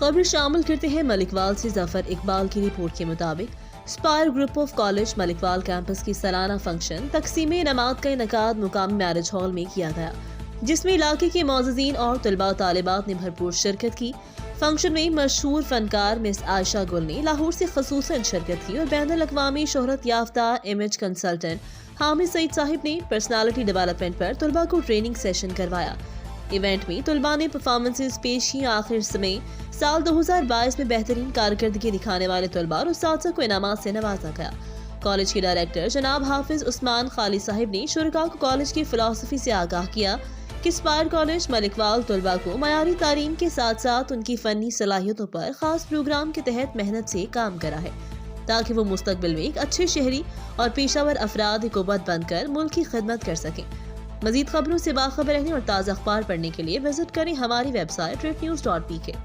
खबर शामिल करते हैं मलिकवाल से जफर इकबाल की रिपोर्ट के मुताबिक Spire group of college Malikwal campus की सालाना फंक्शन तकसीम इनामात का इनकाद मुकामी मैरिज हॉल में किया गया, जिसमें इलाके के मौजूदीन और तलबा और तालिबात ने भरपूर शिरकत की। फंक्शन में मशहूर फनकार मिस आयशा गुल ने लाहौर से खसूसन शिरकत की और बैनुल अक़वामी शोहरत याफ्ता इमेज कंसल्टेंट हामिद सईद साहिब ने पर्सनालिटी डेवलपमेंट पर तलबा को ट्रेनिंग सेशन करवाया। इवेंट में तलबा ने परफॉर्मेंसेज पेश की। आखिर समय साल 2022 में बेहतरीन कारकर्दगी दिखाने वाले तलबा और उस्ताद को इनामात से नवाजा गया। कॉलेज के डायरेक्टर जनाब हाफिज उस्मान खाली साहिब ने शुरका को कॉलेज की फिलॉसफी से आगाह किया कि स्पायर कॉलेज मलिकवाल तलबा को मयारी तालीम के साथ साथ उनकी फनी सलाहियतों पर खास प्रोग्राम के तहत मेहनत से काम करा है, ताकि वो मुस्तकबिल में एक अच्छे शहरी और पेशावर अफराद हुकूमत बनकर मुल्क की खिदमत कर सकें। मजीद खबरों से बाखबर रहने और ताज़ा अखबार पढ़ने के लिए विजिट करें हमारी वेबसाइट rednews.pk।